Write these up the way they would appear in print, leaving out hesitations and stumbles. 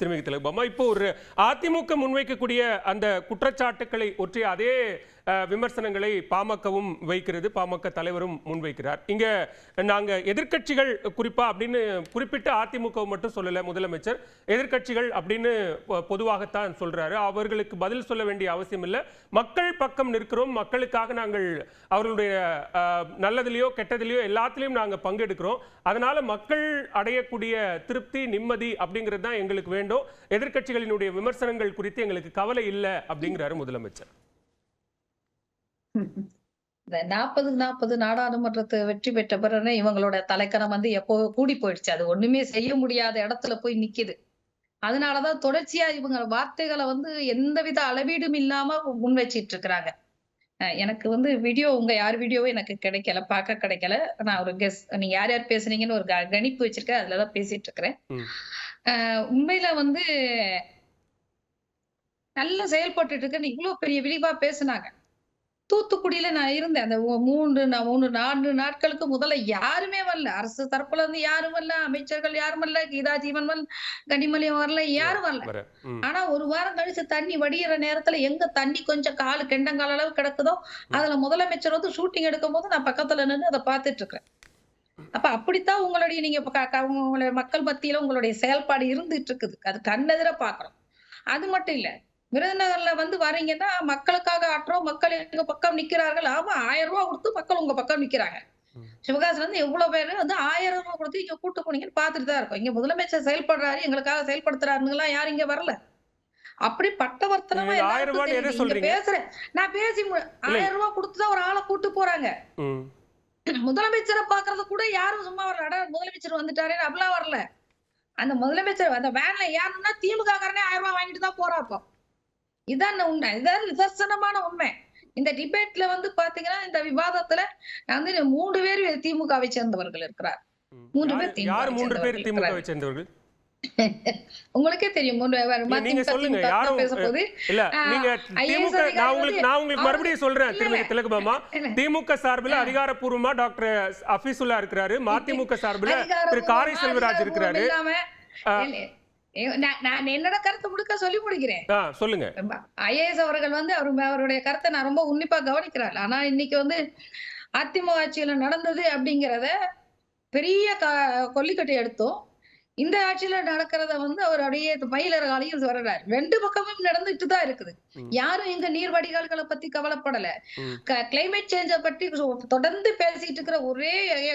திருமதி திலகபாமா, இப்போ ஒரு அதிமுக முன்வைக்கக்கூடிய அந்த குற்றச்சாட்டுக்களை ஒற்றிய அதே விமர்சனங்களை பாமகவும் வைக்கிறது, பாமக தலைவரும் முன்வைக்கிறார். இங்க நாங்க எதிர்க்கட்சிகள் குறிப்பா அப்படின்னு குறிப்பிட்டு அதிமுக மட்டும் சொல்லல முதலமைச்சர், எதிர்க்கட்சிகள் அப்படின்னு பொதுவாகத்தான் சொல்றாரு. அவர்களுக்கு பதில் சொல்ல வேண்டிய அவசியம் இல்லை, மக்கள் பக்கம் நிற்கிறோம், மக்களுக்காக நாங்கள் அவர்களுடைய நல்லதிலையோ கெட்டதிலையோ எல்லாத்திலையும் நாங்கள் பங்கெடுக்கிறோம், அதனால மக்கள் அடையக்கூடிய திருப்தி நிம்மதி அப்படிங்கிறது தான் எங்களுக்கு வேண்டும், எதிர்க்கட்சிகளினுடைய விமர்சனங்கள் குறித்து எங்களுக்கு கவலை இல்லை அப்படிங்கிறாரு முதலமைச்சர். 40 நாடாளுமன்றத்தை வெற்றி பெற்ற பிறகு இவங்களோட தலைக்கணம் எப்போ கூடி போயிடுச்சு. அது ஒண்ணுமே செய்ய முடியாத இடத்துல போய் நிக்குது. அதனாலதான் தொடர்ச்சியா இவங்க வார்த்தைகளை எந்தவித அளவீடும் இல்லாம முன் வச்சிட்டு இருக்கிறாங்க. எனக்கு வீடியோ உங்க யார் வீடியோவும் எனக்கு கிடைக்கல, பார்க்க கிடைக்கல. நான் ஒரு கெஸ் நீங்க யார் யார் பேசுனீங்கன்னு ஒரு கணிப்பு வச்சிருக்கேன், அதுலதான் பேசிட்டு இருக்கிறேன். உண்மையில நல்ல செயல்பட்டு இருக்கு. இவ்வளவு பெரிய விரிவா பேசுனாங்க. தூத்துக்குடியில நான் இருந்தேன். அந்த 4 நாட்களுக்கு முதல்ல யாருமே வரல. அரசு தரப்புல இருந்து யாரும் வரல, அமைச்சர்கள் யாரும் வரல, கீதா ஜீவன் வரல, கனிமொழியும் வரல, யாரும் வரல. ஆனா ஒரு வாரம் கழிச்சு தண்ணி வடிகிற நேரத்துல எங்க தண்ணி கொஞ்சம் காலு கெண்டங்கால அளவு கிடக்குதோ அதுல முதலமைச்சர் ஷூட்டிங் எடுக்கும் போது நான் பக்கத்துல நின்று அதை பார்த்துட்டு இருக்கிறேன். அப்ப அப்படித்தான் உங்களுடைய நீங்க உங்களுடைய மக்கள் மத்தியில உங்களுடைய செயல்பாடு இருந்துட்டு இருக்குது. அது கண்ணெதிர பாக்குறோம். அது மட்டும் இல்ல, விருதுநகர்ல வரீங்கன்னா மக்களுக்காக ஆற்றோம், மக்கள் எங்க பக்கம் நிக்கிறார்கள். ஆமா, 1000 ரூபாய் கொடுத்து மக்கள் உங்க பக்கம் நிக்கிறாங்க. சிவகாசில எவ்வளவு பேரு 1000 ரூபாய் கொடுத்து இங்க கூட்டு போனீங்கன்னு பாத்துட்டு தான் இருக்கோம். இங்க முதலமைச்சர் செயல்படுறாரு, எங்களுக்காக செயல்படுத்துறாருன்னு யாரும் இங்க வரல. அப்படி பட்டவர்த்தனமா பேசுறேன். நான் பேசி 1000 ரூபாய் கொடுத்துதான் ஒரு ஆளை கூட்டு போறாங்க. முதலமைச்சரை பாக்குறது கூட யாரும் சும்மா வரல. முதலமைச்சர் வந்துட்டாரு அப்படிலாம் வரல. அந்த முதலமைச்சர் அந்த வேன்ல ஏறணும்னா திமுக காரனே 1000 ரூபாய் வாங்கிட்டு தான் போறாப்போ. இதான் உண்மை, இதான் நிதர்சனமான உண்மை. இந்த டிபேட்ல பாத்தீங்கன்னா இந்த விவாதத்துல 3 பேர் திமுகவை சேர்ந்தவர்கள் இருக்கிறார். 3 பேர் திமுகவை சேர்ந்தவர்கள் உங்களுக்கே தெரியும். பேசும்போது நான் உங்களுக்கு மறுபடியும் சொல்றேன் திருமதி திலகபாமா, திமுக சார்பில் அதிகாரப்பூர்வமா டாக்டர் அஃபீசுல்லா இருக்கிறாரு, மதிமுக சார்பில் திரு காரை செல்வராஜ் இருக்கிறாரு. நான் என்னோட கருத்தை முழுக்க சொல்லி முடிக்கிறேன். சொல்லுங்க. ஐஏஎஸ் அவர்கள் அவருடைய கருத்தை நான் ரொம்ப உன்னிப்பா கவனிக்கிறாள். ஆனா இன்னைக்கு அதிமுக ஆட்சியில நடந்தது அப்படிங்கிறத பெரிய கொல்லிக்கட்டை எடுத்தோம். இந்த ஆட்சியில நடக்கிறத அவர் அப்படியே மயிலறகாலையும் வர்றாரு. 2 பக்கமும் நடந்துட்டு தான் இருக்குது. யாரும் எங்க நீர் வடிகால்களை பத்தி கவலைப்படல. கிளைமேட் சேஞ்ச பற்றி தொடர்ந்து பேசிட்டு இருக்கிற ஒரே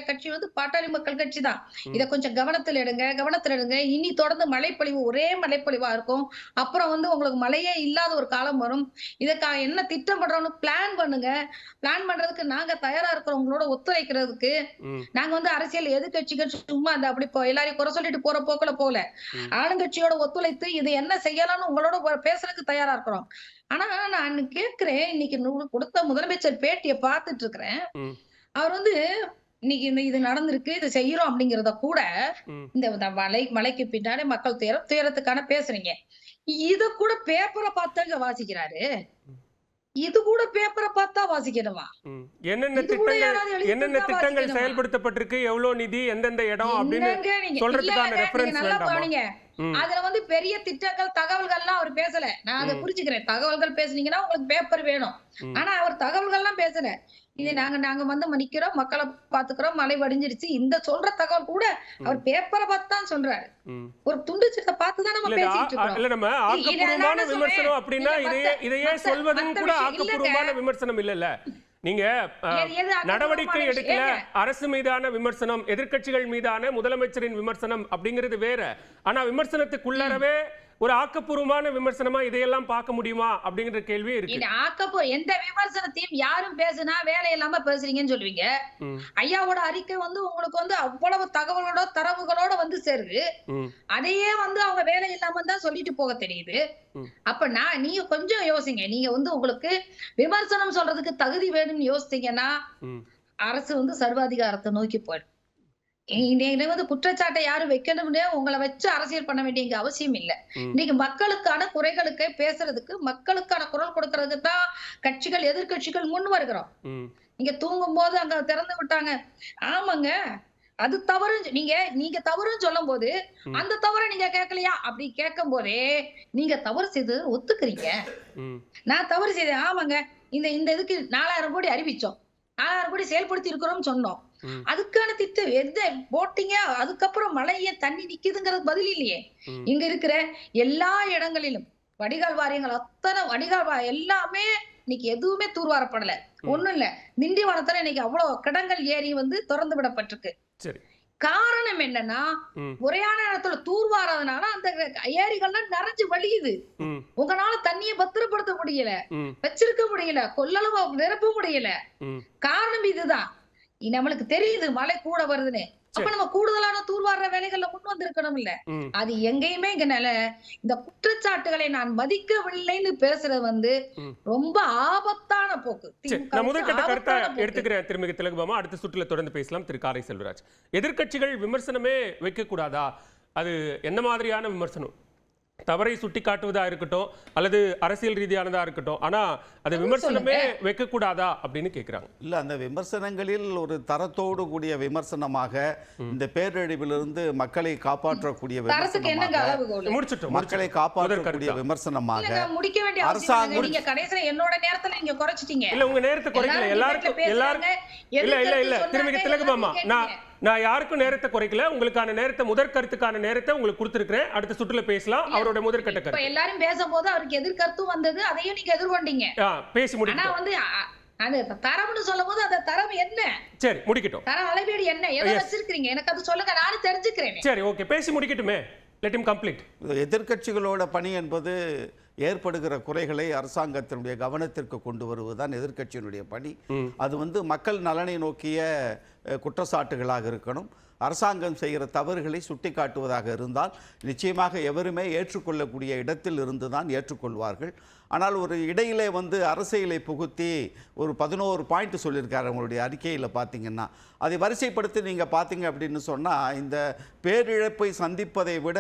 கட்சி பாட்டாளி மக்கள் கட்சி தான். இத கொஞ்சம் கவனத்தில் எடுங்க. இனி தொடர்ந்து மழைப்பொழிவு ஒரே மழைப்பொழிவா இருக்கும். அப்புறம் உங்களுக்கு மழையே இல்லாத ஒரு காலம் வரும். இதுக்காக என்ன திட்டம் பண்றோம்னு பிளான் பண்ணுங்க. பிளான் பண்றதுக்கு நாங்க தயாரா இருக்கிறோம், உங்களோட ஒத்துழைக்கிறதுக்கு. நாங்க அரசியல் எதிர்கட்சிகள் சும்மா அப்படி எல்லாரையும் குறை சொல்லிட்டு போற போக்குல போல, ஆளுங்கட்சியோட ஒத்துழைத்து இது என்ன செய்யலாம்னு உங்களோட பேசுறதுக்கு தயாரா இருக்கிறோம். ஆனா நான் கேட்கிறேன், இன்னைக்கு கொடுத்த முதலமைச்சர் பேட்டியை பார்த்துட்டு இருக்கிறேன். அவர் இன்னைக்கு இது நடந்திருக்கு, இது செய்யறோம் அப்படிங்கறத கூட இந்த மலைக்கு பின்னாடி மக்கள் துயரத்துக்கான பேசுறீங்க. இத கூட பேப்பரை பார்த்தாங்க வாசிக்கிறாரு. இது கூட பேப்பரை பார்த்தா வாசிக்கணுமா? என்னென்ன திட்டங்கள் செயல்படுத்தப்பட்டிருக்கு, எவ்வளவு நிதி, எந்தெந்த இடம் அப்படின்னு சொல்றதுக்கான ரெஃபரன்ஸ் வேண்டாமா? அதுல பெரிய திட்டங்கள் தகவல்கள்லாம் அவர் பேசல. நான் அதை புரிஞ்சுக்கிறேன். தகவல்கள் பேசுனீங்கன்னா உங்களுக்கு பேப்பர் வேணும். ஆனா அவர் தகவல்கள்லாம் பேசல. இது நாங்க நிக்கிறோம், மக்களை பாத்துக்கிறோம், மழை வடிஞ்சிருச்சு, இந்த சொல்ற தகவல் கூட அவர் பேப்பரை பார்த்து தான் சொல்றாரு. ஒரு துண்டு சீட்டை பார்த்துதான் நம்ம பேசிட்டு இருக்கோம். நம்ம ஆக்கப்பூர்வமான விமர்சனம் அப்படின்னா இதையே சொல்வதும் கூட ஆக்கப்பூர்வமான விமர்சனம் இல்லல்ல. நீங்க நடவடிக்கை எடுக்கல, அரசு மீதான விமர்சனம், எதிர்க்கட்சிகள் மீதான முதலமைச்சரின் விமர்சனம் அப்படிங்கிறது வேற. ஆனா விமர்சனத்துக்குள்ளரவே ஒரு ஆக்கப்பூர்வமான விமர்சனமா இதையெல்லாம் பார்க்க முடியுமா அப்படிங்கிற கேள்வி இருக்கு. எந்த விமர்சனத்தையும் யாரும் பேசுனா வேலை இல்லாம பேசுறீங்கன்னு சொல்லுவீங்க. ஐயாவோட அறிக்கை உங்களுக்கு அவ்வளவு தகவலோட தரவுகளோட சேருது. அதையே அவங்க வேலை இல்லாம தான் சொல்லிட்டு போக தெரியுது. அப்ப நீங்க கொஞ்சம் யோசிங்க. நீங்க உங்களுக்கு விமர்சனம் சொல்றதுக்கு தகுதி வேணும்னு யோசிச்சீங்கன்னா அரசு சர்வாதிகாரத்தை நோக்கி போயிடும். குற்றச்சாட்டை யாரும் வைக்கணும்னு உங்களை வச்சு அரசியல் பண்ண வேண்டிய அவசியம் இல்ல. இன்னைக்கு மக்களுக்கான குறைகளுக்கு பேசுறதுக்கு, மக்களுக்கான குரல் கொடுக்கறதுக்கு தான் கட்சிகள் எதிர்கட்சிகள் முன் வருகிறோம். இங்க தூங்கும் போது அங்க திறந்து விட்டாங்க. ஆமாங்க, அது தவறு. நீங்க தவறுன்னு சொல்லும் போது அந்த தவறை நீங்க கேட்கலையா அப்படி கேட்கும் போதே நீங்க தவறு செய்து ஒத்துக்கிறீங்க. நான் தவறு செய்தேன், ஆமாங்க, இந்த இந்த இதுக்கு 4000 கோடி அறிவிச்சோம், 4000 கோடி செயல்படுத்தி இருக்கிறோம் சொன்னோம். அதுக்கான திட்டம் எந்த போட்டீங்க? அதுக்கப்புறம் மழையே தண்ணி நிக்குதுங்கிறது பதில் இல்லையே. இங்க இருக்கிற எல்லா இடங்களிலும் வடிகால் வாரியங்கள் அத்தனை எல்லாமே இன்னைக்கு எதுவுமே தூர்வாரப்படல. ஒண்ணும் இல்ல, திண்டிவனத்துல இன்னைக்கு அவ்வளவு கிடங்கல் ஏரி திறந்து விடப்பட்டிருக்கு. காரணம் என்னன்னா, முறையான இடத்துல தூர்வாராதனால அந்த ஏரிகள்லாம் நிறைஞ்சு வழியுது. உங்களால தண்ணியை பத்திரப்படுத்த முடியல, வச்சிருக்க முடியல, கொள்ளளவு நிரப்ப முடியல. காரணம் இதுதான். நம்மளுக்கு தெரியுது மழை கூட வருதுன்னு, அப்ப நம்ம கூடுதலான தூர்வார வேலைகள்ல முன் வந்திருக்கணும் இல்ல. அது எங்கேயுமே இந்த குற்றச்சாட்டுகளை நான் மதிக்கவில்லைன்னு பேசுறது ரொம்ப ஆபத்தான போக்கு. நான் முதற்கட்ட கருத்தை எடுத்துக்கிறேன் திருமிகு திலகபாமா. அடுத்த சுற்றுல தொடர்ந்து பேசலாம். திரு காரை செல்வராஜ், எதிர்க்கட்சிகள் விமர்சனமே வைக்க கூடாதா? அது என்ன மாதிரியான விமர்சனம்? தவறை சுட்டி காட்டுவதா இருக்கட்டும் அல்லது அரசியல் ரீதியானதா இருக்கட்டும், ஆனா அது விமர்சனமே வைக்க கூடாதா அப்படின்னு கேக்குறாங்க. இல்ல, அந்த விமர்சனங்களில் ஒரு தரத்தோடு கூடிய விமர்சனமாக, இந்த பேரழிவிலிருந்து மக்களை காப்பாற்றக்கூடிய மக்களை காப்பாற்றக்கூடிய விமர்சனமாக அரசாங்கம் என்னோட நேரத்துல நீங்க குறைச்சிட்டீங்க. இல்ல, உங்க நேரத்தை குறைக்கல. எல்லாருக்கும் இல்ல திருமிகு திலகபாமா, நான் யாருக்கும் நேரத்தை குறைக்கல. உங்களுக்கான நேரத்தை, முதற் கருத்துக்கான நேரத்தை உங்களுக்கு கொடுத்திருக்கிறேன். அடுத்த சுற்றுல பேசலாம். அவரோட முதற்கட்ட கருத்து எல்லாரும் பேசும்போது அவருக்கு எதிர்கருத்தும் வந்தது, அதையும் நீங்க எதிர்கொண்டீங்க. பேசி முடிங்க. அந்த தரம்னு சொல்லும்போது அந்த தரம் என்ன? சரி, முடிக்கட்டும். தர அளவீடு என்ன, எதை வச்சிருக்கீங்க, எனக்கு அது சொல்லுங்க, நானும் தெரிஞ்சுக்கிறேன். சரி, ஓகே, பேசி முடிக்கட்டுமே. Let him complete. எதிர்க்கட்சிகளோட பணி என்பது ஏற்படுகிற குறைகளை அரசாங்கத்தினுடைய கவனத்திற்கு கொண்டு வருவதுதான் எதிர்க்கட்சியினுடைய பணி. அது மக்கள் நலனை நோக்கிய குற்றச்சாட்டுகளாக இருக்கணும். அரசாங்கம் செய்கிற தவறுகளை சுட்டி காட்டுவதாக இருந்தால் நிச்சயமாக எவருமே ஏற்றுக்கொள்ளக்கூடிய இடத்தில் இருந்து தான் ஏற்றுக்கொள்வார்கள். ஆனால் ஒரு இடையிலே அரசியலை புகுத்தி ஒரு 11 பாயிண்ட் சொல்லியிருக்காரு அவங்களுடைய அறிக்கையில். பார்த்தீங்கன்னா அதை வரிசைப்படுத்தி நீங்கள் பார்த்தீங்க அப்படின்னு சொன்னால், இந்த பேரிழப்பை சந்திப்பதை விட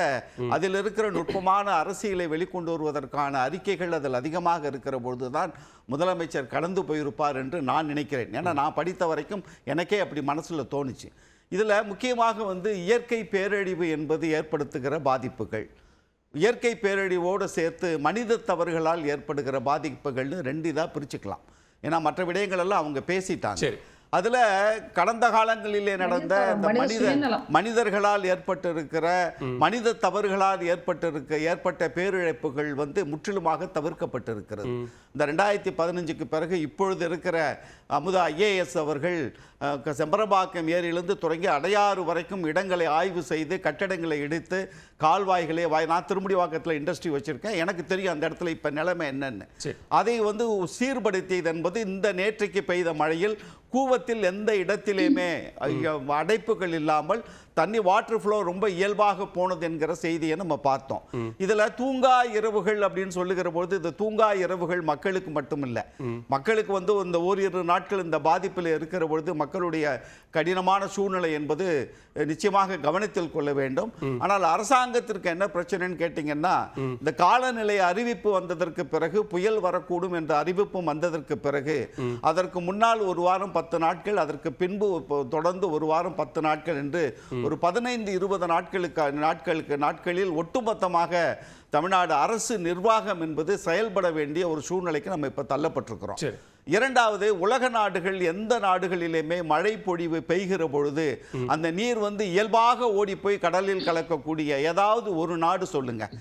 அதில் இருக்கிற நுட்பமான அரசியலை வெளிக்கொண்டு வருவதற்கான அறிக்கைகள் அதில் அதிகமாக இருக்கிற பொழுது தான் முதலமைச்சர் கடந்து போயிருப்பார் என்று நான் நினைக்கிறேன். ஏன்னா நான் படித்த வரைக்கும் எனக்கே அப்படி மனசில் தோணுச்சு. இதில் முக்கியமாக இயற்கை பேரழிவு என்பது ஏற்படுத்துகிற பாதிப்புகள், இயற்கை பேரழிவோடு சேர்த்து மனித தவறுகளால் ஏற்படுகிற பாதிப்புகள்னு 2 இதாக பிரிச்சுக்கலாம். ஏன்னா மற்ற விடயங்கள் எல்லாம் அவங்க பேசிட்டாங்க. அதில் கடந்த காலங்களிலே நடந்த இந்த மனிதர்களால் ஏற்பட்டிருக்கிற மனித தவறுகளால் ஏற்பட்ட பேரிழப்புகள் முற்றிலுமாக தவிர்க்கப்பட்டிருக்கிறது. இந்த 2015க்கு பிறகு இப்பொழுது இருக்கிற அமுதா IAS அவர்கள் செம்பரம்பாக்கம் ஏரியிலிருந்து தொடங்கி அடையாறு வரைக்கும் இடங்களை ஆய்வு செய்து கட்டடங்களை இடித்து கால்வாய்களே நான் திருமுடிவாக்கத்தில் இண்டஸ்ட்ரி வச்சிருக்கேன், எனக்கு தெரியும் அந்த இடத்துல இப்போ நிலைமை என்னன்னு. அதை சீர்படுத்தியது என்பது இந்த நேற்றைக்கு பெய்த மழையில் கூவத்தில் எந்த இடத்திலேயுமே அடைப்புகள் இல்லாமல் தண்ணி வாட்டர் ஃப்ளோ ரொம்ப இயல்பாக போனது என்கிற செய்தியை நம்ம பார்த்தோம். இதுல தூங்கா இரவுகள் அப்படின்னு சொல்லுகிற பொழுது இந்த தூங்கா இரவுகள் மக்களுக்கு மட்டுமில்லை, மக்களுக்கு இந்த ஓரிரு நாட்கள் இந்த பாதிப்பில் இருக்கிற பொழுது மக்களுடைய கடினமான சூழ்நிலை என்பது நிச்சயமாக கவனத்தில் கொள்ள வேண்டும். ஆனால் அரசாங்கத்திற்கு என்ன பிரச்சனைன்னு கேட்டீங்கன்னா, இந்த காலநிலை அறிவிப்பு வந்ததற்கு பிறகு புயல் வரக்கூடும் என்ற அறிவிப்பும் வந்ததற்கு பிறகு அதற்கு முன்னால் 1 வாரம் 10 நாட்கள், அதற்கு பின்பு தொடர்ந்து 1 வாரம் 10 நாட்கள் என்று ஒரு 15-20 நாட்களில் ஒட்டுமொத்தமாக தமிழ்நாடு அரசு நிர்வாகம் என்பது செயல்பட வேண்டிய ஒரு சூழ்நிலைக்கு நம்ம இப்ப தள்ளப்பட்டிருக்கிறோம். இரண்டாவது, உலக நாடுகள் எந்த நாடுகளிலுமே மழை பொழிவு பெய்கிற பொழுது அந்த நீர் இயல்பாக ஓடி போய் கடலில் கலக்கக்கூடிய ஏதாவது ஒரு நாடு சொல்லுங்க.